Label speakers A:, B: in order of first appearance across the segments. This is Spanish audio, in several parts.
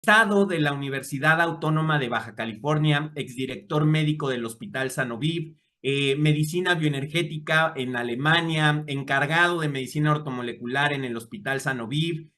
A: Egresado de la Universidad Autónoma de Baja California, exdirector médico del Hospital Sanoviv, medicina bioenergética en Alemania, encargado de medicina ortomolecular en el Hospital Sanoviv.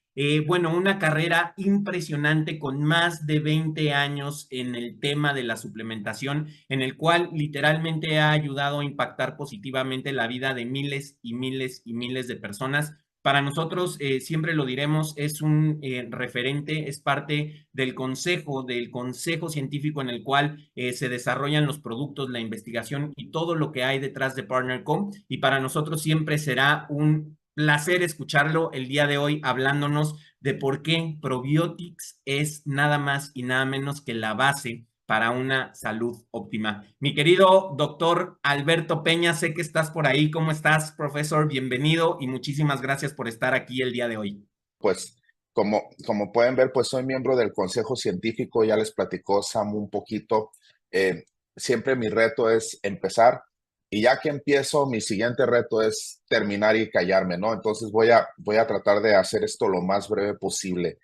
A: Bueno, una carrera impresionante con más de 20 años en el tema de la suplementación, en el cual literalmente ha ayudado a impactar positivamente la vida de miles y miles y miles de personas. Para nosotros, siempre lo diremos, es un referente, es parte del consejo científico en el cual se desarrollan los productos, la investigación y todo lo que hay detrás de PartnerCom. Y para nosotros siempre será un placer escucharlo el día de hoy hablándonos de por qué Probiotics es nada más y nada menos que la base para una salud óptima. Mi querido doctor Alberto Peña, sé que estás por ahí. ¿Cómo estás, profesor? Bienvenido y muchísimas gracias por estar aquí el día de hoy.
B: Pues como pueden ver, pues soy miembro del Consejo Científico, ya les platicó Samu un poquito. Eh, Siempre mi reto es empezar y ya que empiezo, mi siguiente reto es terminar y callarme, ¿no? Entonces voy a tratar de hacer esto lo más breve posible.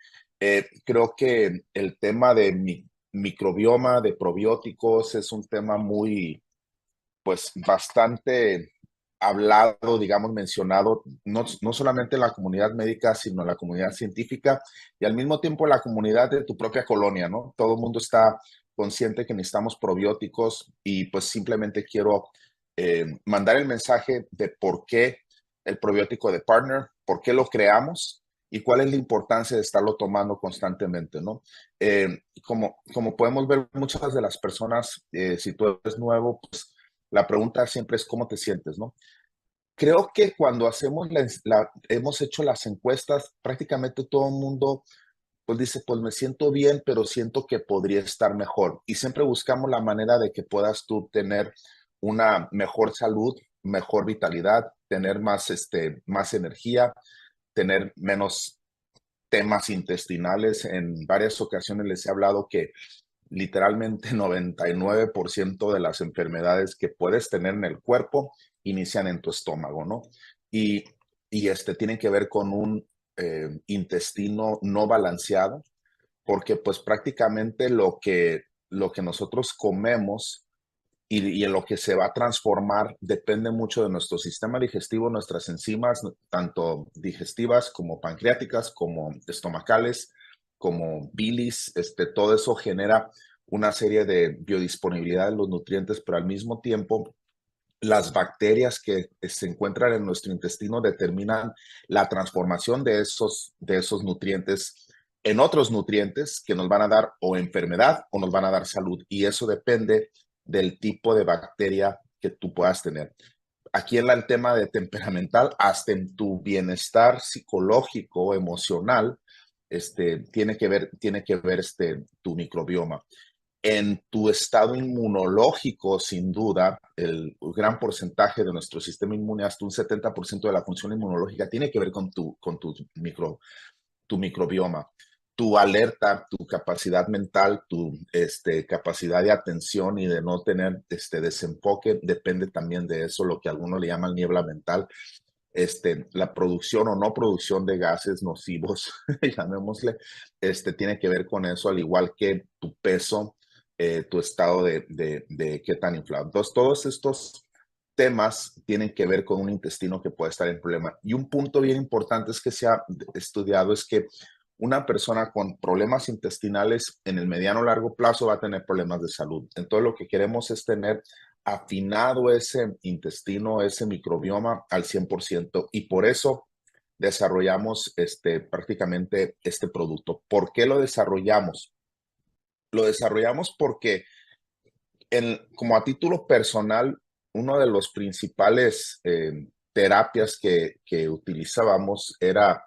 B: Creo que el tema de microbioma, de probióticos, es un tema muy, pues bastante hablado, digamos, mencionado, no solamente en la comunidad médica, sino en la comunidad científica y al mismo tiempo en la comunidad de tu propia colonia, ¿no? Todo el mundo está consciente que necesitamos probióticos y pues simplemente quiero mandar el mensaje de por qué el probiótico de Partner, por qué lo creamos y cuál es la importancia de estarlo tomando constantemente, ¿no? Como podemos ver, muchas de las personas, si tú eres nuevo, pues la pregunta siempre es cómo te sientes, ¿no? Creo que cuando hemos hecho las encuestas, prácticamente todo el mundo pues dice, pues me siento bien, pero siento que podría estar mejor. Y siempre buscamos la manera de que puedas tú tener una mejor salud, mejor vitalidad, tener más, más energía, tener menos temas intestinales. En varias ocasiones les he hablado que literalmente 99% de las enfermedades que puedes tener en el cuerpo inician en tu estómago, ¿no? Y, y tienen que ver con un intestino no balanceado, porque pues prácticamente lo que nosotros comemos y en lo que se va a transformar depende mucho de nuestro sistema digestivo, nuestras enzimas, tanto digestivas como pancreáticas, como estomacales, como bilis, todo eso genera una serie de biodisponibilidad de los nutrientes, pero al mismo tiempo las bacterias que se encuentran en nuestro intestino determinan la transformación de esos nutrientes en otros nutrientes que nos van a dar o enfermedad o nos van a dar salud. Y eso depende del tipo de bacteria que tú puedas tener. Aquí en el tema de temperamental, hasta en tu bienestar psicológico, emocional, tiene que ver tu microbioma en tu estado inmunológico, sin duda, el gran porcentaje de nuestro sistema inmune, hasta un 70% de la función inmunológica, tiene que ver con tu microbioma. Tu alerta, tu capacidad mental, tu capacidad de atención y de no tener desenfoque, depende también de eso, lo que algunos le llaman niebla mental. La producción o no producción de gases nocivos, llamémosle, tiene que ver con eso, al igual que tu peso, tu estado de qué tan inflado. Entonces, todos estos temas tienen que ver con un intestino que puede estar en problema. Y un punto bien importante es que se ha estudiado es que una persona con problemas intestinales en el mediano o largo plazo va a tener problemas de salud. Entonces, lo que queremos es tener afinado ese intestino, ese microbioma al 100%, y por eso desarrollamos prácticamente este producto. ¿Por qué lo desarrollamos? Lo desarrollamos porque como a título personal, uno de los principales terapias que utilizábamos era,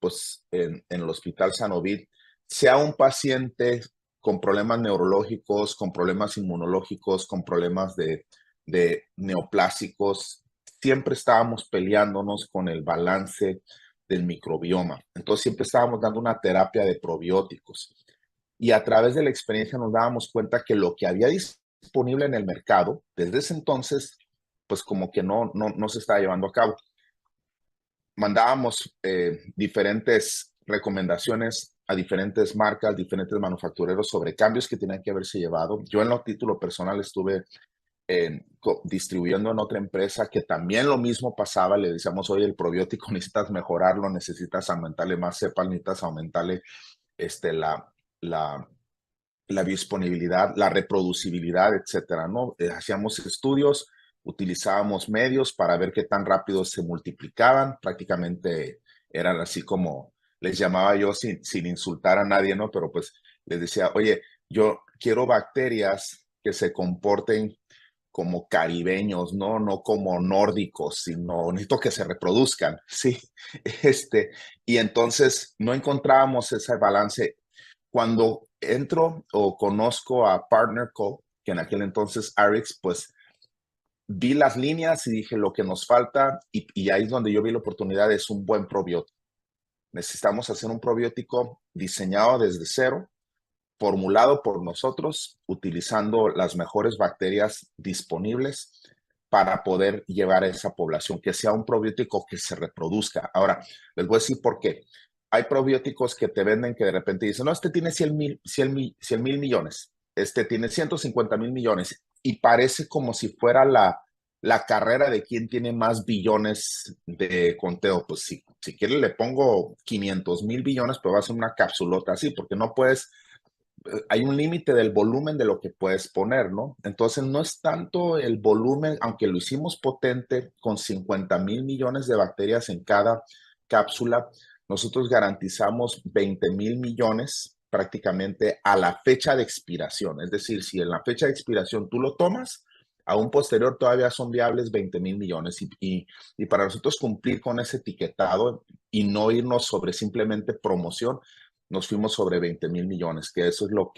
B: pues, en el Hospital Sanovid, sea un paciente con problemas neurológicos, con problemas inmunológicos, con problemas de neoplásicos, siempre estábamos peleándonos con el balance del microbioma. Entonces, siempre estábamos dando una terapia de probióticos. Y a través de la experiencia nos dábamos cuenta que lo que había disponible en el mercado desde ese entonces, pues como que no se estaba llevando a cabo. Mandábamos diferentes recomendaciones a diferentes marcas, diferentes manufactureros sobre cambios que tenían que haberse llevado. Yo en lo título personal estuve distribuyendo en otra empresa que también lo mismo pasaba. Le decíamos, oye, el probiótico necesitas mejorarlo, necesitas aumentarle más cepas, necesitas aumentarle la, la, la biodisponibilidad, la reproducibilidad, etcétera, ¿no? Hacíamos estudios, utilizábamos medios para ver qué tan rápido se multiplicaban. Prácticamente eran así como les llamaba yo sin insultar a nadie, ¿no? Pero pues les decía, oye, yo quiero bacterias que se comporten como caribeños, ¿no? No como nórdicos, sino necesito que se reproduzcan, ¿sí? Y entonces no encontrábamos ese balance. Cuando entro o conozco a Partner Co., que en aquel entonces Arix, pues vi las líneas y dije lo que nos falta, y ahí es donde yo vi la oportunidad, es un buen probiótico. Necesitamos hacer un probiótico diseñado desde cero, formulado por nosotros, utilizando las mejores bacterias disponibles para poder llevar a esa población, que sea un probiótico que se reproduzca. Ahora, les voy a decir por qué. Hay probióticos que te venden que de repente dicen, no, este tiene 100 mil millones, este tiene 150 mil millones, y parece como si fuera la carrera de quién tiene más billones de conteo. Pues si quiere le pongo 500 mil billones, pero va a ser una capsulota así, porque no puedes, hay un límite del volumen de lo que puedes poner, ¿no? Entonces no es tanto el volumen, aunque lo hicimos potente con 50 mil millones de bacterias en cada cápsula, nosotros garantizamos 20 mil millones prácticamente a la fecha de expiración. Es decir, si en la fecha de expiración tú lo tomas, aún posterior todavía son viables 20 mil millones, y para nosotros cumplir con ese etiquetado y no irnos sobre simplemente promoción, nos fuimos sobre 20 mil millones, que eso es lo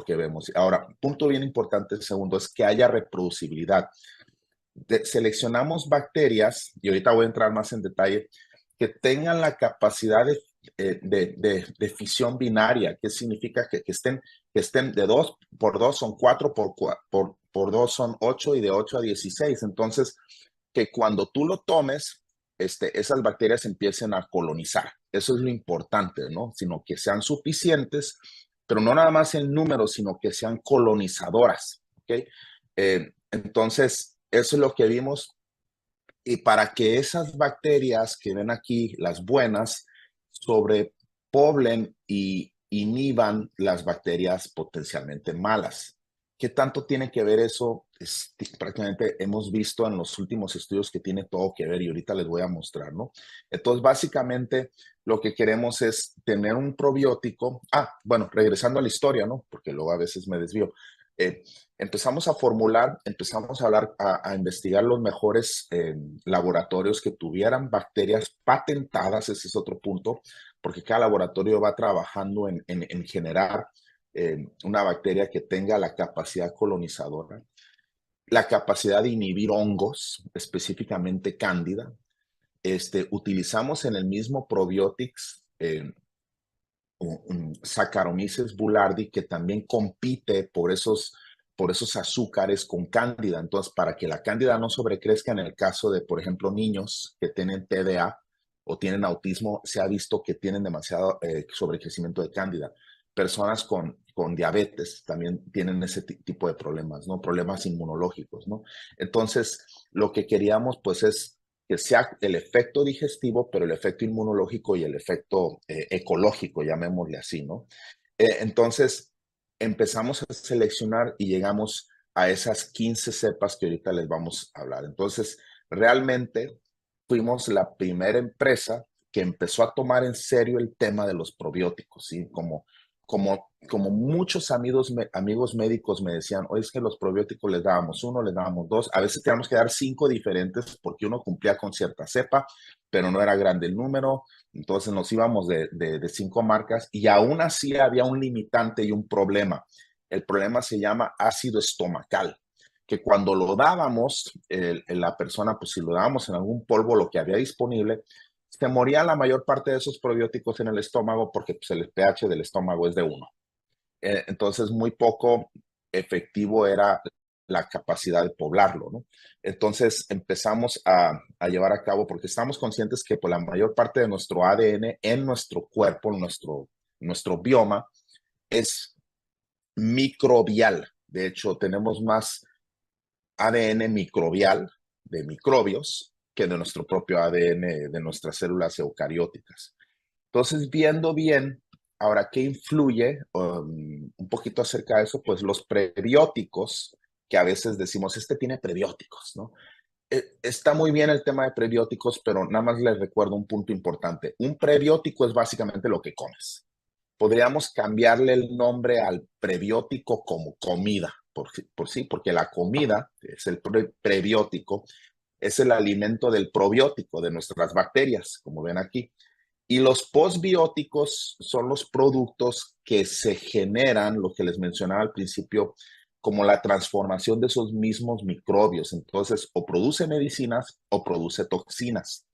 B: que vemos. Ahora, punto bien importante, el segundo, es que haya reproducibilidad. Seleccionamos bacterias, y ahorita voy a entrar más en detalle, que tengan la capacidad de fisión binaria. ¿Qué significa? Que estén de 2 por 2 son 4, por 2 son 8, y de 8 a 16. Entonces, que cuando tú lo tomes, esas bacterias empiecen a colonizar. Eso es lo importante, ¿no? Sino que sean suficientes, pero no nada más en número, sino que sean colonizadoras, ¿ok? Entonces, eso es lo que vimos. Y para que esas bacterias que ven aquí, las buenas, sobrepoblen y inhiban las bacterias potencialmente malas. ¿Qué tanto tiene que ver eso? Prácticamente hemos visto en los últimos estudios que tiene todo que ver, y ahorita les voy a mostrar, ¿no? Entonces, básicamente, lo que queremos es tener un probiótico. Bueno, regresando a la historia, ¿no? Porque luego a veces me desvío. Eh, Empezamos a formular, empezamos a hablar, a investigar los mejores laboratorios que tuvieran bacterias patentadas. Ese es otro punto, porque cada laboratorio va trabajando en generar una bacteria que tenga la capacidad colonizadora, la capacidad de inhibir hongos, específicamente cándida. Utilizamos en el mismo probiotics Saccharomyces boulardii, que también compite por esos azúcares con cándida. Entonces, para que la cándida no sobrecrezca, en el caso de, por ejemplo, niños que tienen TDA o tienen autismo, se ha visto que tienen demasiado sobrecrecimiento de cándida. Personas con diabetes también tienen ese tipo de problemas, ¿no? Problemas inmunológicos, ¿no? Entonces, lo que queríamos, pues, es que sea el efecto digestivo, pero el efecto inmunológico y el efecto ecológico, llamémosle así, ¿no? Entonces, empezamos a seleccionar y llegamos a esas 15 cepas que ahorita les vamos a hablar. Entonces, realmente fuimos la primera empresa que empezó a tomar en serio el tema de los probióticos, ¿sí? Como muchos amigos médicos me decían, oye, es que los probióticos les dábamos uno, les dábamos dos, a veces teníamos que dar 5 diferentes porque uno cumplía con cierta cepa, pero no era grande el número. Entonces nos íbamos de 5 marcas, y aún así había un limitante y un problema. El problema se llama ácido estomacal, que cuando lo dábamos, la persona, pues si lo dábamos en algún polvo, lo que había disponible, se moría la mayor parte de esos probióticos en el estómago, porque pues, el pH del estómago es de 1. Entonces, muy poco efectivo era la capacidad de poblarlo, ¿no? Entonces, empezamos a llevar a cabo, porque estamos conscientes que por la mayor parte de nuestro ADN en nuestro cuerpo, nuestro bioma es microbial. De hecho, tenemos más ADN microbial de microbios que de nuestro propio ADN de nuestras células eucarióticas. Entonces, viendo bien, ahora, ¿qué influye? Un poquito acerca de eso, pues los prebióticos, que a veces decimos, este tiene prebióticos, ¿no? Está muy bien el tema de prebióticos, pero nada más les recuerdo un punto importante. Un prebiótico es básicamente lo que comes. Podríamos cambiarle el nombre al prebiótico como comida, por sí, porque la comida, que es el prebiótico, es el alimento del probiótico, de nuestras bacterias, como ven aquí. Y los postbióticos son los productos que se generan, lo que les mencionaba al principio, como la transformación de esos mismos microbios. Entonces, o produce medicinas o produce toxinas.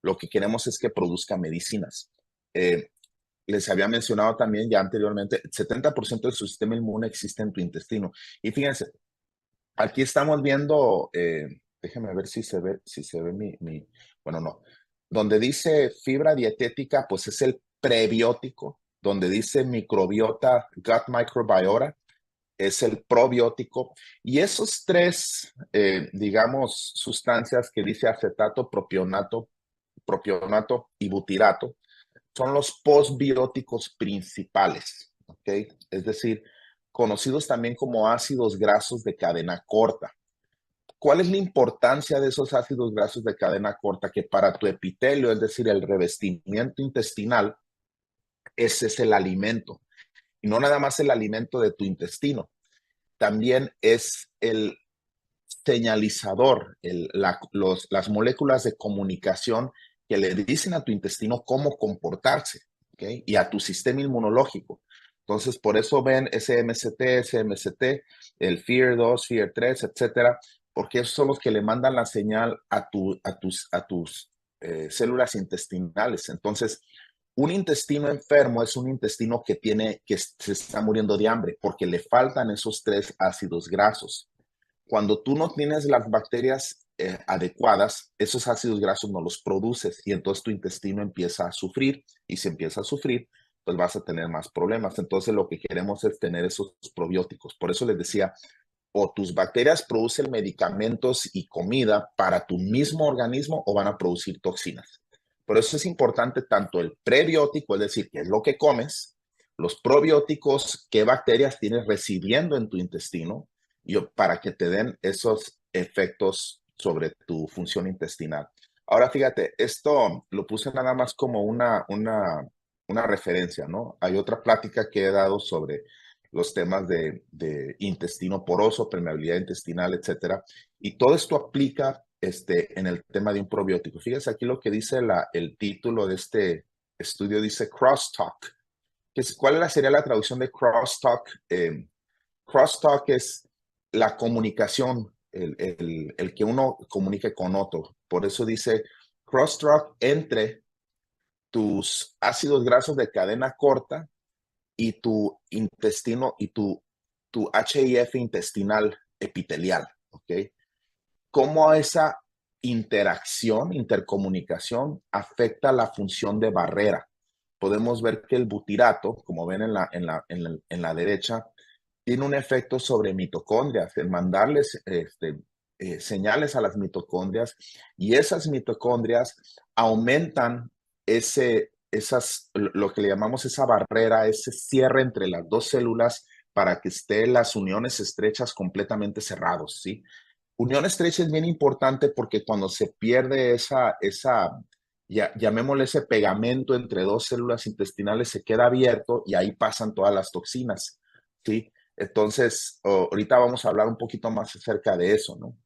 B: Lo que queremos es que produzca medicinas. Les había mencionado también ya anteriormente, el 70% de su sistema inmune existe en tu intestino. Y fíjense, aquí estamos viendo, déjenme ver si se ve bueno, no. Donde dice fibra dietética, pues es el prebiótico. Donde dice microbiota, gut microbiota, es el probiótico. Y esos tres, digamos, sustancias que dice acetato, propionato y butirato, son los postbióticos principales, ¿ok? Es decir, conocidos también como ácidos grasos de cadena corta. ¿Cuál es la importancia de esos ácidos grasos de cadena corta? Que para tu epitelio, es decir, el revestimiento intestinal, ese es el alimento. Y no nada más el alimento de tu intestino, también es el señalizador, las moléculas de comunicación que le dicen a tu intestino cómo comportarse, ¿okay? Y a tu sistema inmunológico. Entonces, por eso ven SMCT, el FEAR2, FEAR3, etcétera, porque esos son los que le mandan la señal a tus células intestinales. Entonces, un intestino enfermo es un intestino que se está muriendo de hambre porque le faltan esos tres ácidos grasos. Cuando tú no tienes las bacterias adecuadas, esos ácidos grasos no los produces y entonces tu intestino empieza a sufrir y si empieza a sufrir, pues vas a tener más problemas. Entonces lo que queremos es tener esos probióticos. Por eso les decía, o tus bacterias producen medicamentos y comida para tu mismo organismo o van a producir toxinas. Por eso es importante tanto el prebiótico, es decir, qué es lo que comes, los probióticos, qué bacterias tienes residiendo en tu intestino, para que te den esos efectos sobre tu función intestinal. Ahora fíjate, esto lo puse nada más como una referencia, ¿no? Hay otra plática que he dado sobre los temas de intestino poroso, permeabilidad intestinal, etcétera. Y todo esto aplica en el tema de un probiótico. Fíjense aquí lo que dice el título de este estudio, dice crosstalk. ¿Cuál sería la traducción de crosstalk? Crosstalk es la comunicación, el que uno comunique con otro. Por eso dice crosstalk entre tus ácidos grasos de cadena corta y tu intestino y tu HIF intestinal epitelial, ¿ok? Cómo esa intercomunicación afecta la función de barrera. Podemos ver que el butirato, como ven en la derecha, tiene un efecto sobre mitocondrias, en mandarles señales a las mitocondrias y esas mitocondrias aumentan lo que le llamamos esa barrera, ese cierre entre las dos células para que estén las uniones estrechas completamente cerrados, ¿sí? Unión estrecha es bien importante porque cuando se pierde llamémosle ese pegamento entre dos células intestinales, se queda abierto y ahí pasan todas las toxinas, ¿sí? Entonces, ahorita vamos a hablar un poquito más acerca de eso, ¿no?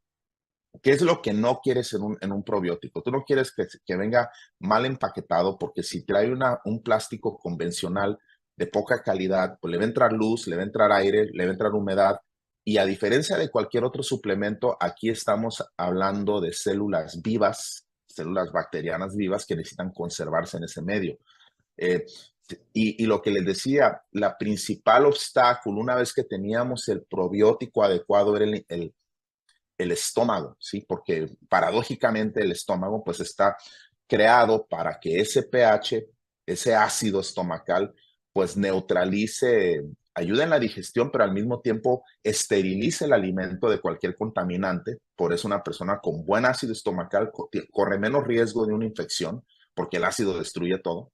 B: ¿Qué es lo que no quieres en un probiótico? Tú no quieres que venga mal empaquetado porque si trae un plástico convencional de poca calidad, pues le va a entrar luz, le va a entrar aire, le va a entrar humedad. Y a diferencia de cualquier otro suplemento, aquí estamos hablando de células vivas, células bacterianas vivas que necesitan conservarse en ese medio. Eh, y lo que les decía, la principal obstáculo, una vez que teníamos el probiótico adecuado, era el estómago, ¿sí? Porque paradójicamente el estómago pues está creado para que ese pH, ese ácido estomacal, pues neutralice, ayuda en la digestión, pero al mismo tiempo esterilice el alimento de cualquier contaminante. Por eso una persona con buen ácido estomacal corre menos riesgo de una infección, porque el ácido destruye todo.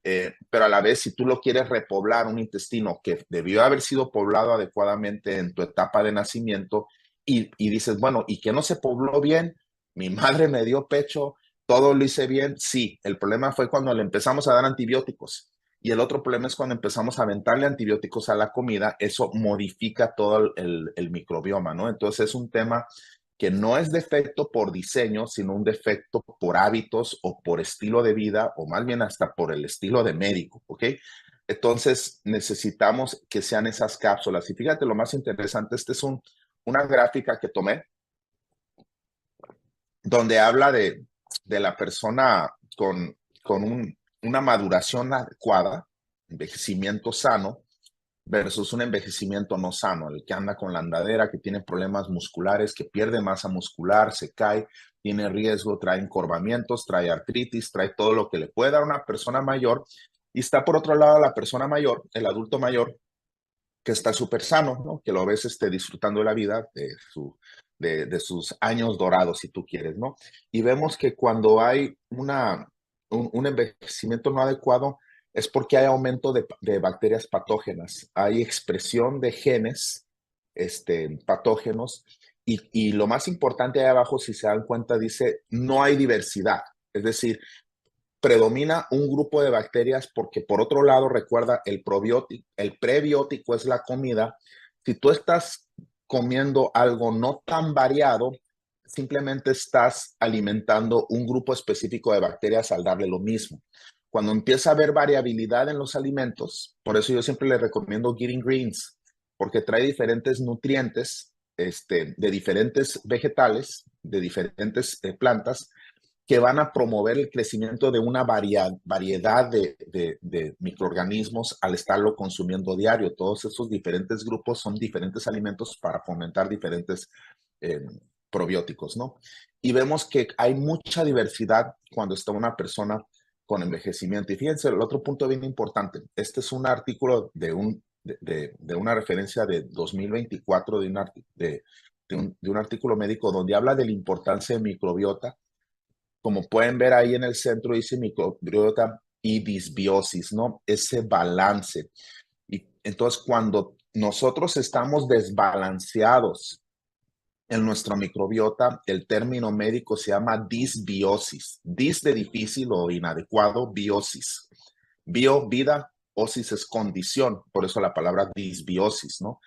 B: Pero a la vez, si tú lo quieres repoblar, un intestino que debió haber sido poblado adecuadamente en tu etapa de nacimiento, y dices, bueno, ¿y que no se pobló bien? Mi madre me dio pecho, todo lo hice bien. Sí, el problema fue cuando le empezamos a dar antibióticos. Y el otro problema es cuando empezamos a aventarle antibióticos a la comida, eso modifica todo el microbioma, ¿no? Entonces es un tema que no es defecto por diseño, sino un defecto por hábitos o por estilo de vida, o más bien hasta por el estilo de médico, ¿ok? Entonces necesitamos que sean esas cápsulas. Y fíjate lo más interesante, esta es una gráfica que tomé donde habla de la persona con una maduración adecuada, envejecimiento sano, versus un envejecimiento no sano, el que anda con la andadera, que tiene problemas musculares, que pierde masa muscular, se cae, tiene riesgo, trae encorvamientos, trae artritis, trae todo lo que le puede dar a una persona mayor. Y está por otro lado la persona mayor, el adulto mayor, que está súper sano, ¿no? Que lo ves disfrutando de la vida, de sus años dorados, si tú quieres, ¿no? Y vemos que cuando hay un envejecimiento no adecuado, es porque hay aumento de bacterias patógenas, hay expresión de genes patógenos, y lo más importante ahí abajo, si se dan cuenta, dice, no hay diversidad. Es decir, predomina un grupo de bacterias porque por otro lado, recuerda, el prebiótico es la comida. Si tú estás comiendo algo no tan variado, simplemente estás alimentando un grupo específico de bacterias al darle lo mismo. Cuando empieza a haber variabilidad en los alimentos, por eso yo siempre le recomiendo Getting Greens, porque trae diferentes nutrientes de diferentes vegetales, de diferentes plantas, que van a promover el crecimiento de una variedad de microorganismos al estarlo consumiendo diario. Todos esos diferentes grupos son diferentes alimentos para fomentar diferentes eh, probióticos, ¿no? Y vemos que hay mucha diversidad cuando está una persona con envejecimiento. Y fíjense, el otro punto bien importante, este es un artículo de una referencia de 2024 de un artículo médico donde habla de la importancia de microbiota. Como pueden ver ahí en el centro dice microbiota y disbiosis, ¿no? Ese balance. Y entonces cuando nosotros estamos desbalanceados en nuestra microbiota, el término médico se llama disbiosis. Dis de difícil o inadecuado, biosis. Bio, vida, osis es condición, por eso la palabra disbiosis, ¿no?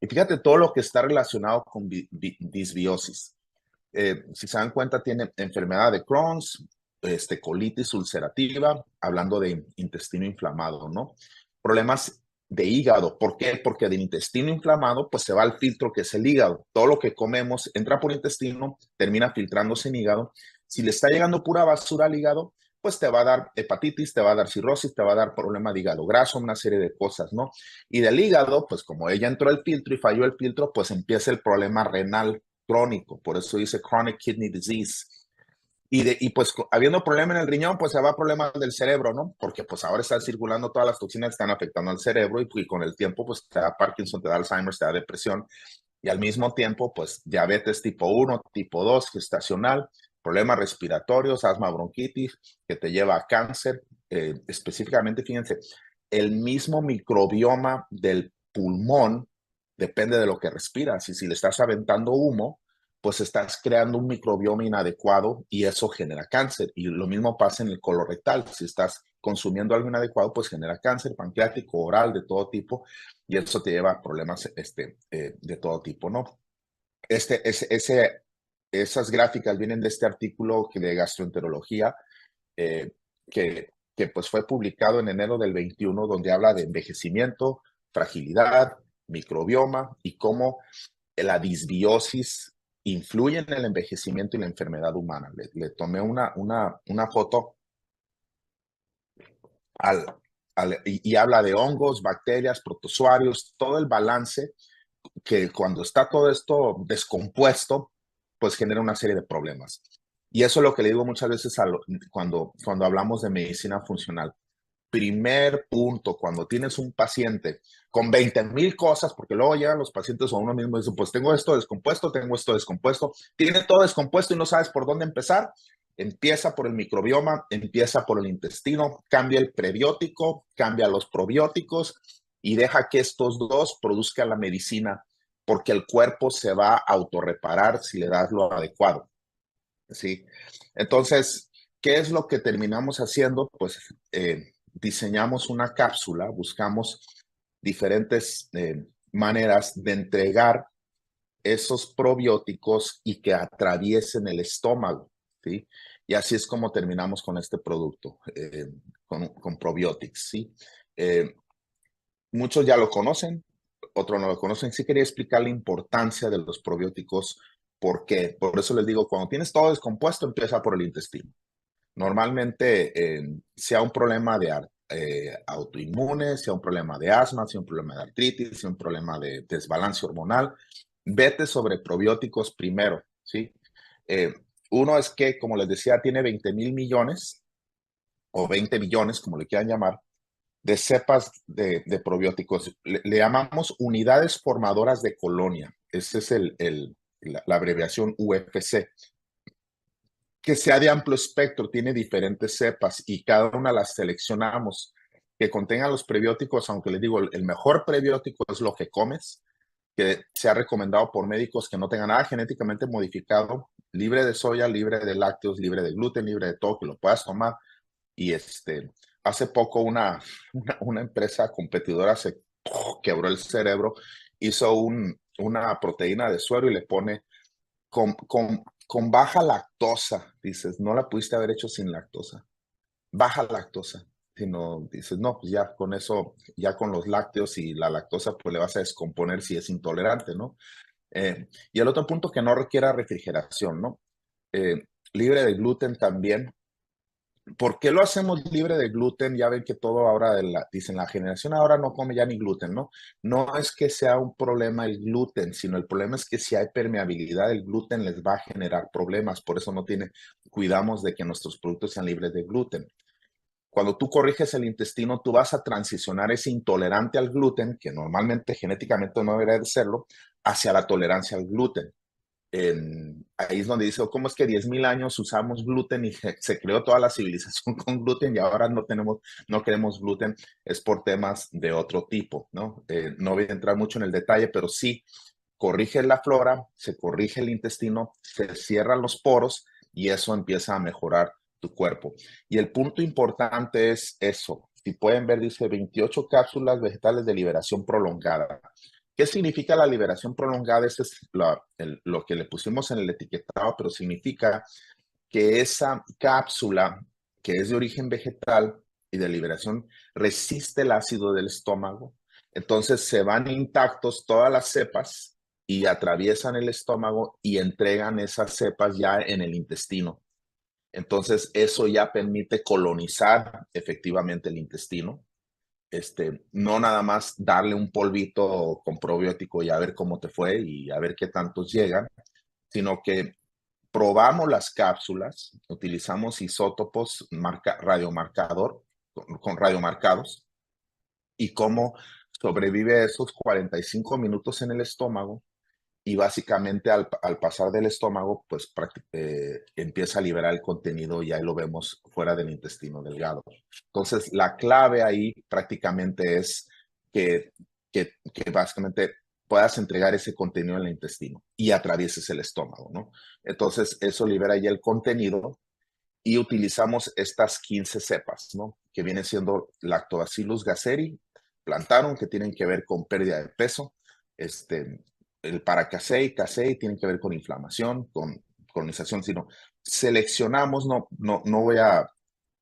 B: Y fíjate todo lo que está relacionado con disbiosis. Si se dan cuenta, tiene enfermedad de Crohn's, colitis ulcerativa, hablando de intestino inflamado, ¿no? Problemas de hígado. ¿Por qué? Porque del intestino inflamado, pues se va al filtro que es el hígado. Todo lo que comemos entra por intestino, termina filtrándose en hígado. Si le está llegando pura basura al hígado, pues te va a dar hepatitis, te va a dar cirrosis, te va a dar problema de hígado graso, una serie de cosas, ¿no? Y del hígado, pues como ella entró el filtro y falló el filtro, pues empieza el problema renal crónico, por eso dice chronic kidney disease. Y pues habiendo problema en el riñón, pues se va a problemas del cerebro, ¿no? Porque pues ahora están circulando todas las toxinas que están afectando al cerebro, y con el tiempo pues te da Parkinson, te da Alzheimer, te da depresión, y al mismo tiempo pues diabetes tipo 1, tipo 2, gestacional, problemas respiratorios, asma, bronquitis, que te lleva a cáncer. Específicamente, fíjense, el mismo microbioma del pulmón depende de lo que respiras, y si le estás aventando humo, pues estás creando un microbioma inadecuado y eso genera cáncer. Y lo mismo pasa en el colorectal. Si estás consumiendo algo inadecuado, pues genera cáncer pancreático, oral, de todo tipo, y eso te lleva a problemas de todo tipo, ¿no? Este, ese, ese, Esas gráficas vienen de este artículo de gastroenterología, eh, que pues fue publicado en enero del 21, donde habla de envejecimiento, fragilidad, microbioma y cómo la disbiosis influye en el envejecimiento y la enfermedad humana. Le tomé una foto al, y habla de hongos, bacterias, protozoarios, todo el balance que cuando está todo esto descompuesto, pues genera una serie de problemas. Y eso es lo que le digo muchas veces cuando hablamos de medicina funcional. primer punto, cuando tienes un paciente con 20,000 cosas, porque luego llegan los pacientes o uno mismo y dice, pues tengo esto descompuesto, tiene todo descompuesto y no sabes por dónde empezar, empieza por el microbioma, empieza por el intestino, cambia el prebiótico, cambia los probióticos y deja que estos dos produzcan la medicina, porque el cuerpo se va a autorreparar si le das lo adecuado. ¿Sí? Entonces, ¿qué es lo que terminamos haciendo? Pues diseñamos una cápsula, buscamos diferentes maneras de entregar esos probióticos y que atraviesen el estómago, ¿sí? Y así es como terminamos con este producto, con Probiotics, ¿sí? Muchos ya lo conocen, otros no lo conocen. Sí quería explicar la importancia de los probióticos, porque por eso les digo, cuando tienes todo descompuesto, empieza por el intestino. Normalmente, sea un problema de autoinmune, sea un problema de asma, sea un problema de artritis, sea un problema de desbalance hormonal, vete sobre probióticos primero, ¿sí? Eh, Uno es que, como les decía, tiene 20,000 millones o 20 billones, como le quieran llamar, de cepas de probióticos. Le llamamos unidades formadoras de colonia. Esa es la abreviación UFC, que sea de amplio espectro, tiene diferentes cepas y cada una las seleccionamos que contengan los prebióticos, aunque les digo, el mejor prebiótico es lo que comes, que se ha recomendado por médicos que no tenga nada genéticamente modificado, libre de soya, libre de lácteos, libre de gluten, libre de todo, que lo puedas tomar. Y hace poco una empresa competidora se quebró el cerebro, hizo una proteína de suero y le pone con baja lactosa. Dices, no la pudiste haber hecho sin lactosa. Baja lactosa. Sino dices, no, pues ya con eso, ya con los lácteos y la lactosa, pues le vas a descomponer si es intolerante, ¿no? Y el otro punto, que no requiera refrigeración, ¿no? Libre de gluten también. ¿Por qué lo hacemos libre de gluten? Ya ven que todo ahora, dicen, la generación ahora no come ya ni gluten, ¿no? No es que sea un problema el gluten, sino el problema es que si hay permeabilidad, el gluten les va a generar problemas. Por eso cuidamos de que nuestros productos sean libres de gluten. Cuando tú corriges el intestino, tú vas a transicionar ese intolerante al gluten, que normalmente genéticamente no debería de serlo, hacia la tolerancia al gluten. Ahí es donde dice, ¿cómo es que 10,000 años usamos gluten y se creó toda la civilización con gluten y ahora no queremos gluten? Es por temas de otro tipo, ¿no? No voy a entrar mucho en el detalle, pero sí, corrige la flora, se corrige el intestino, se cierran los poros y eso empieza a mejorar tu cuerpo. Y el punto importante es eso. Si pueden ver, dice 28 cápsulas vegetales de liberación prolongada. ¿Qué significa la liberación prolongada? Este es lo que le pusimos en el etiquetado, pero significa que esa cápsula, que es de origen vegetal y de liberación, resiste el ácido del estómago. Entonces se van intactos todas las cepas y atraviesan el estómago y entregan esas cepas ya en el intestino. Entonces eso ya permite colonizar efectivamente el intestino. No nada más darle un polvito con probiótico y a ver cómo te fue y a ver qué tantos llegan, sino que probamos las cápsulas, utilizamos isótopos radiomarcador, con radiomarcados, y cómo sobrevive esos 45 minutos en el estómago y básicamente al pasar del estómago, pues empieza a liberar el contenido y ahí lo vemos fuera del intestino delgado. Entonces, la clave ahí prácticamente es que, que básicamente puedas entregar ese contenido en el intestino y atravieses el estómago, ¿no? Entonces, eso libera ya el contenido y utilizamos estas 15 cepas, ¿no? Que viene siendo Lactobacillus gasseri, plantarum, que tienen que ver con pérdida de peso, el Paracasei tienen que ver con inflamación, con colonización, sino seleccionamos, no voy a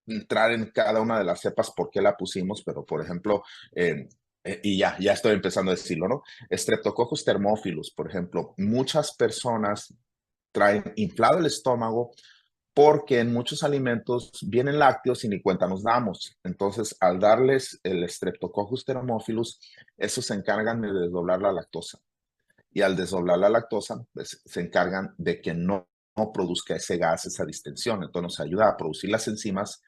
B: entrar en cada una de las cepas por qué la pusimos, pero por ejemplo, y ya estoy empezando a decirlo, ¿no? Streptococcus thermophilus, por ejemplo, muchas personas traen inflado el estómago porque en muchos alimentos vienen lácteos y ni cuenta nos damos. Entonces, al darles el Streptococcus thermophilus, esos se encargan de desdoblar la lactosa. Y al desdoblar la lactosa, pues, se encargan de que no produzca ese gas, esa distensión. Entonces, nos ayuda a producir las enzimas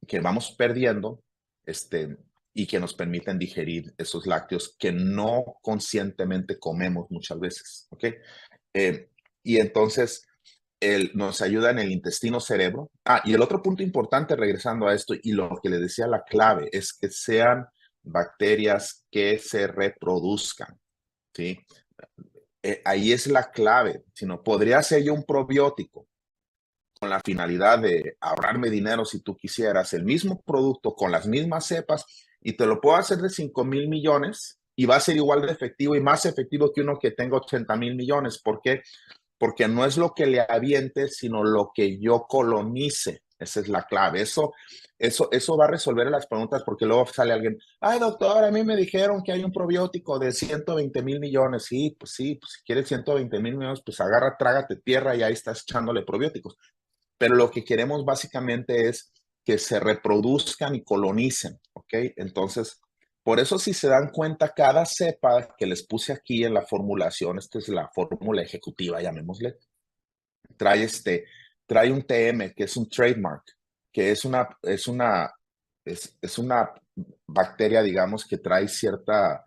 B: que vamos perdiendo este, y que nos permiten digerir esos lácteos que no conscientemente comemos muchas veces, ¿ok? Eh, y entonces nos ayuda en el intestino cerebro. Y el otro punto importante, regresando a esto, y lo que le decía, la clave, es que sean bacterias que se reproduzcan, ¿sí? Ahí es la clave. Si no, podría ser yo un probiótico con la finalidad de ahorrarme dinero si tú quisieras, el mismo producto con las mismas cepas, y te lo puedo hacer de 5,000 millones y va a ser igual de efectivo y más efectivo que uno que tenga 80,000 millones. ¿Por qué? Porque no es lo que le aviente, sino lo que yo colonice. Esa es la clave. Eso va a resolver las preguntas, porque luego sale alguien, ay doctor, a mí me dijeron que hay un probiótico de 120,000 millones. Sí, pues si quieres 120,000 millones, pues agarra, trágate tierra y ahí estás echándole probióticos. Pero lo que queremos básicamente es que se reproduzcan y colonicen, ¿ok? Entonces, por eso si se dan cuenta, cada cepa que les puse aquí en la formulación, esta es la fórmula ejecutiva, llamémosle, trae, trae un TM, que es un trademark, que es una bacteria, digamos, que trae cierta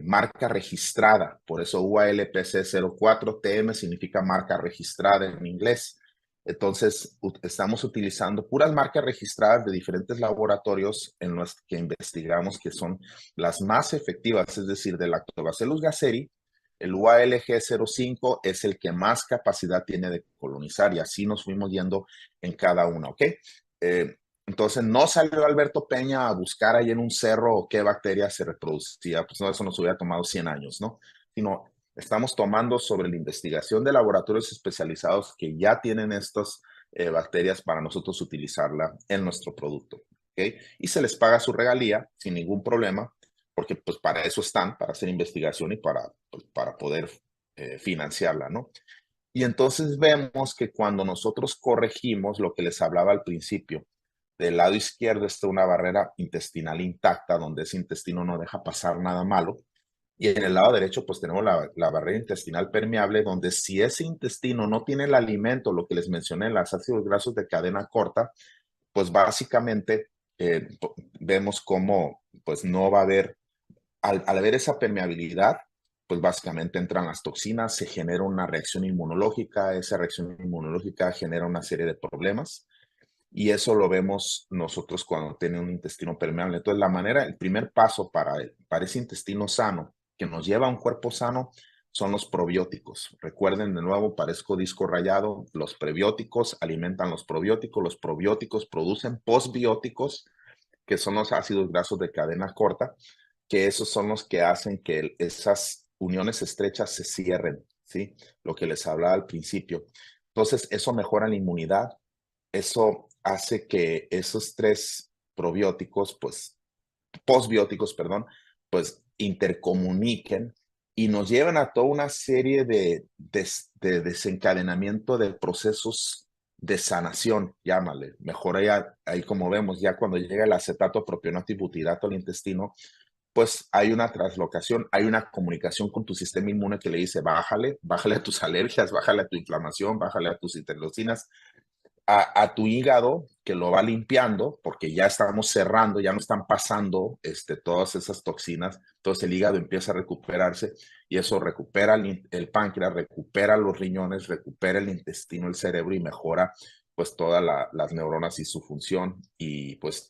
B: marca registrada. Por eso UALPC04 TM significa marca registrada en inglés. Entonces, estamos utilizando puras marcas registradas de diferentes laboratorios en los que investigamos, que son las más efectivas, es decir, de Lactobacillus gasseri. El UALG05 es el que más capacidad tiene de colonizar, y así nos fuimos yendo en cada una, ¿ok? Entonces no salió Alberto Peña a buscar ahí en un cerro qué bacteria se reproducía, pues no, eso nos hubiera tomado 100 años, ¿no? Sino estamos tomando sobre la investigación de laboratorios especializados que ya tienen estas bacterias para nosotros utilizarla en nuestro producto, ¿ok? Y se les paga su regalía sin ningún problema, porque pues para eso están, para hacer investigación y para poder financiarla, ¿no? Y entonces vemos que cuando nosotros corregimos lo que les hablaba al principio, del lado izquierdo está una barrera intestinal intacta, donde ese intestino no deja pasar nada malo, y en el lado derecho pues tenemos la barrera intestinal permeable, donde si ese intestino no tiene el alimento, lo que les mencioné, los ácidos grasos de cadena corta, pues básicamente vemos cómo pues no va a haber al haber esa permeabilidad, pues básicamente entran las toxinas, se genera una reacción inmunológica, esa reacción inmunológica genera una serie de problemas, y eso lo vemos nosotros cuando tiene un intestino permeable. Entonces, el primer paso para ese intestino sano, que nos lleva a un cuerpo sano, son los probióticos. Recuerden, de nuevo, parezco disco rayado, los prebióticos alimentan los probióticos producen postbióticos, que son los ácidos grasos de cadena corta, que esos son los que hacen que esas uniones estrechas se cierren, ¿sí? Lo que les hablaba al principio. Entonces, eso mejora la inmunidad, eso hace que esos tres probióticos, pues, postbióticos, perdón, pues intercomuniquen y nos llevan a toda una serie de desencadenamiento de procesos de sanación, llámale. Mejor ahí como vemos, ya cuando llega el acetato, propionato y butirato al intestino, pues hay una translocación, hay una comunicación con tu sistema inmune que le dice, bájale a tus alergias, bájale a tu inflamación, bájale a tus interleucinas, a tu hígado, que lo va limpiando, porque ya estamos cerrando, ya no están pasando todas esas toxinas, entonces el hígado empieza a recuperarse, y eso recupera el páncreas, recupera los riñones, recupera el intestino, el cerebro, y mejora pues todas las neuronas y su función, y pues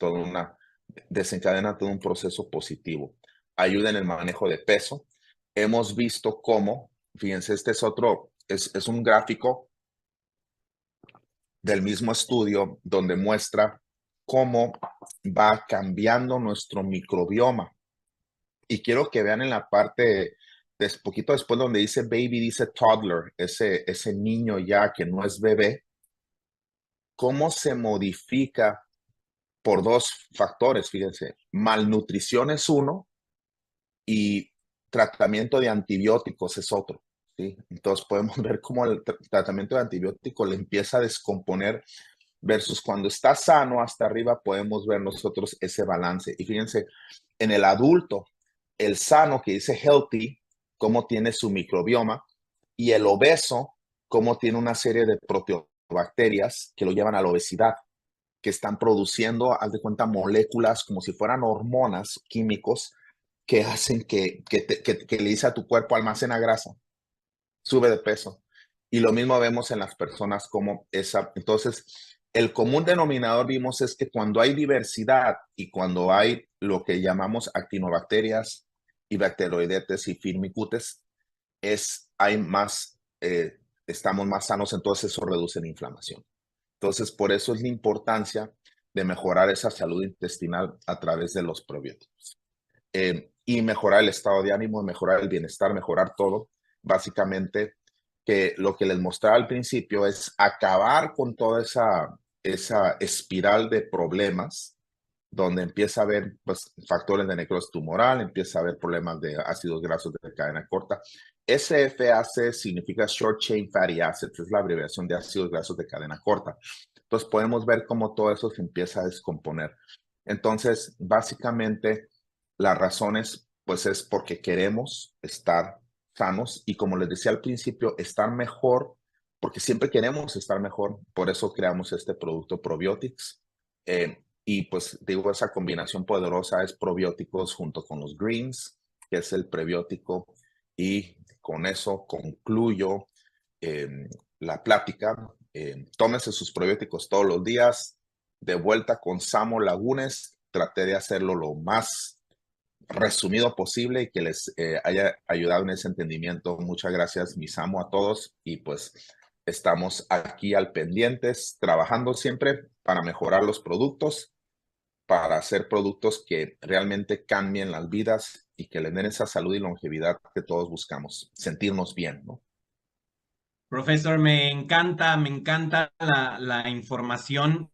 B: desencadena todo un proceso positivo. Ayuda en el manejo de peso. Hemos visto cómo, fíjense, este es un gráfico del mismo estudio, donde muestra cómo va cambiando nuestro microbioma. Y quiero que vean en la parte, poquito después, donde dice baby, dice toddler, ese niño ya que no es bebé, cómo se modifica por dos factores, fíjense. Malnutrición es uno y tratamiento de antibióticos es otro, ¿sí? Entonces podemos ver cómo el tratamiento de antibiótico le empieza a descomponer, versus cuando está sano hasta arriba podemos ver nosotros ese balance. Y fíjense, en el adulto, el sano, que dice healthy, cómo tiene su microbioma, y el obeso, cómo tiene una serie de proteobacterias que lo llevan a la obesidad. que están produciendo, haz de cuenta, moléculas como si fueran hormonas químicos que hacen que le dice a tu cuerpo almacena grasa, sube de peso. Y lo mismo vemos en las personas como esa. Entonces, el común denominador vimos es que cuando hay diversidad y cuando hay lo que llamamos actinobacterias y bacteroidetes y firmicutes, hay más, estamos más sanos, entonces eso reduce la inflamación. Entonces, por eso es la importancia de mejorar esa salud intestinal a través de los probióticos. Y mejorar el estado de ánimo, mejorar el bienestar, mejorar todo. Básicamente, que lo que les mostraba al principio es acabar con toda esa espiral de problemas donde empieza a haber pues, factores de necrosis tumoral, empieza a haber problemas de ácidos grasos de cadena corta. SFAC significa Short Chain Fatty Acids, es la abreviación de ácidos grasos de cadena corta. Entonces podemos ver cómo todo eso se empieza a descomponer. Entonces, básicamente, las razones pues es porque queremos estar sanos y como les decía al principio, estar mejor, porque siempre queremos estar mejor, por eso creamos este producto Probiotics. Y pues digo, esa combinación poderosa es probióticos junto con los greens, que es el prebiótico. Y con eso concluyo la plática. Tómense sus probióticos todos los días. De vuelta con Samo Lagunes. Traté de hacerlo lo más resumido posible y que les haya ayudado en ese entendimiento. Muchas gracias, mis amo a todos. Y pues estamos aquí al pendientes, trabajando siempre para mejorar los productos, para hacer productos que realmente cambien las vidas y que le den esa salud y longevidad que todos buscamos, sentirnos bien, ¿no?
A: Profesor, me encanta la información,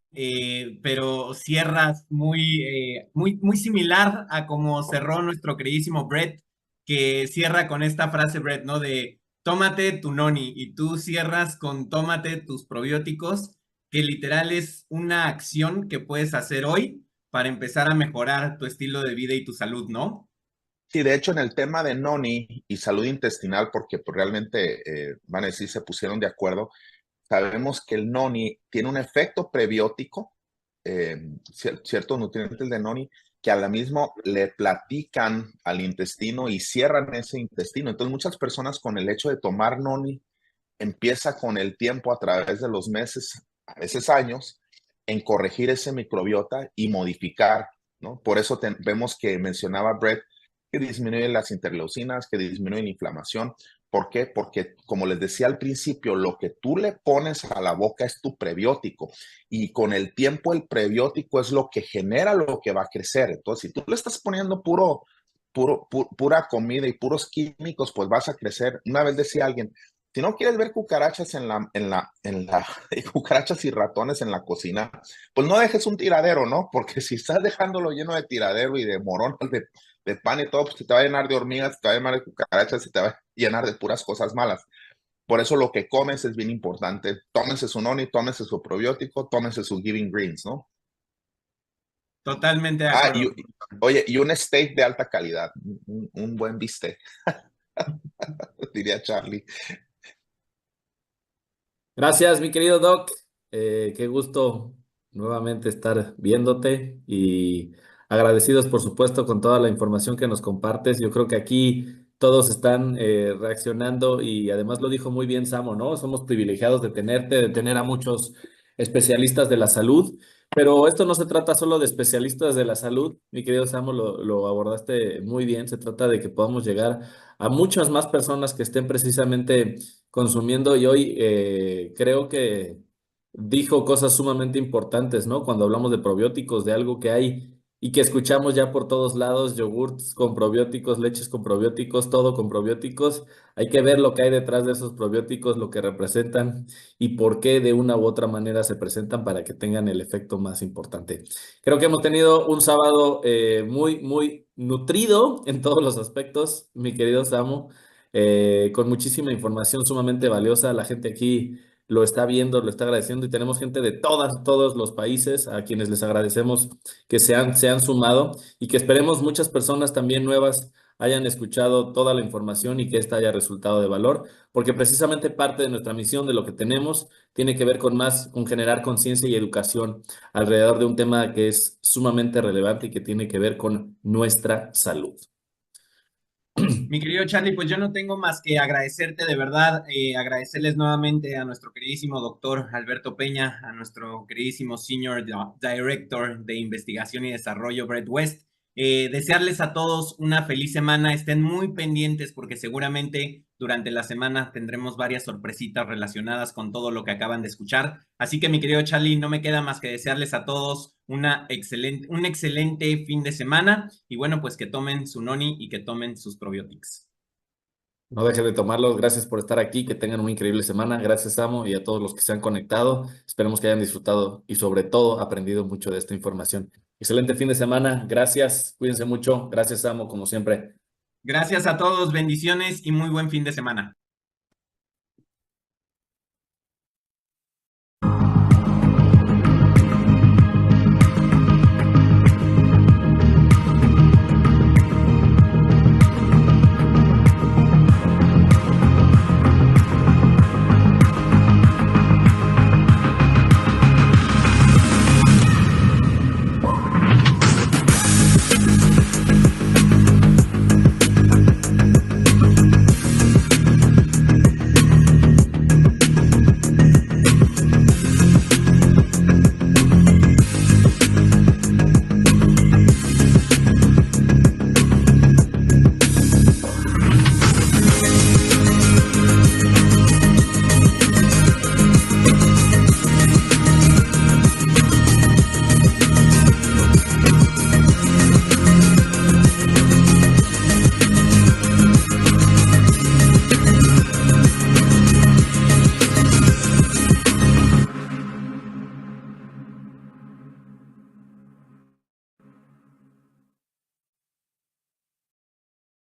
A: pero cierras muy similar a como cerró nuestro queridísimo Brett, que cierra con esta frase, Brett, ¿no? De tómate tu noni, y tú cierras con tómate tus probióticos, que literal es una acción que puedes hacer hoy para empezar a mejorar tu estilo de vida y tu salud, ¿no?
B: Sí, de hecho, en el tema de noni y salud intestinal, porque pues, realmente van a decir, se pusieron de acuerdo, sabemos que el noni tiene un efecto prebiótico, ciertos nutrientes de noni, que a la misma le platican al intestino y cierran ese intestino. Entonces, muchas personas con el hecho de tomar noni empieza con el tiempo a través de los meses, a veces años, en corregir ese microbiota y modificar, ¿no? Por eso vemos que mencionaba Brett que disminuye las interleucinas, que disminuye la inflamación. ¿Por qué? Porque, como les decía al principio, lo que tú le pones a la boca es tu prebiótico y con el tiempo el prebiótico es lo que genera lo que va a crecer. Entonces, si tú le estás poniendo pura comida y puros químicos, pues vas a crecer. Una vez decía alguien, si no quieres ver cucarachas cucarachas y ratones en la cocina, pues no dejes un tiradero, ¿no? Porque si estás dejándolo lleno de tiradero y de morones de pan y todo, pues te va a llenar de hormigas, te va a llenar de cucarachas, te va a llenar de puras cosas malas. Por eso lo que comes es bien importante. Tómense su noni, tómense su probiótico, tómense su Giving Greens, ¿no?
A: Totalmente de
B: Ah,
A: acuerdo.
B: oye, y un steak de alta calidad, un buen bistec, diría Charlie.
C: Gracias, mi querido Doc. Qué gusto nuevamente estar viéndote y agradecidos, por supuesto, con toda la información que nos compartes. Yo creo que aquí todos están reaccionando y además lo dijo muy bien Samo, ¿no? Somos privilegiados de tenerte, de tener a muchos especialistas de la salud, pero esto no se trata solo de especialistas de la salud. Mi querido Samo, lo abordaste muy bien. Se trata de que podamos llegar a muchas más personas que estén precisamente consumiendo y hoy creo que dijo cosas sumamente importantes, ¿no? Cuando hablamos de probióticos, de algo que hay y que escuchamos ya por todos lados, yogurts con probióticos, leches con probióticos, todo con probióticos. Hay que ver lo que hay detrás de esos probióticos, lo que representan y por qué de una u otra manera se presentan para que tengan el efecto más importante. Creo que hemos tenido un sábado muy nutrido en todos los aspectos, mi querido Samu, con muchísima información sumamente valiosa. La gente aquí lo está viendo, lo está agradeciendo y tenemos gente de todos los países a quienes les agradecemos que se han sumado y que esperemos muchas personas también nuevas hayan escuchado toda la información y que esta haya resultado de valor, porque precisamente parte de nuestra misión, de lo que tenemos, tiene que ver con generar conciencia y educación alrededor de un tema que es sumamente relevante y que tiene que ver con nuestra salud.
A: Mi querido Charlie, pues yo no tengo más que agradecerte de verdad, agradecerles nuevamente a nuestro queridísimo doctor Alberto Peña, a nuestro queridísimo Senior Director de Investigación y Desarrollo, Brett West. Desearles a todos una feliz semana, estén muy pendientes porque seguramente durante la semana tendremos varias sorpresitas relacionadas con todo lo que acaban de escuchar. Así que mi querido Charlie, no me queda más que desearles a todos un excelente fin de semana y bueno, pues que tomen su noni y que tomen sus probióticos.
C: No dejen de tomarlos. Gracias por estar aquí. Que tengan una increíble semana. Gracias, Samo, y a todos los que se han conectado. Esperemos que hayan disfrutado y sobre todo aprendido mucho de esta información. Excelente fin de semana. Gracias. Cuídense mucho. Gracias, Samo, como siempre.
A: Gracias a todos, bendiciones y muy buen fin de semana.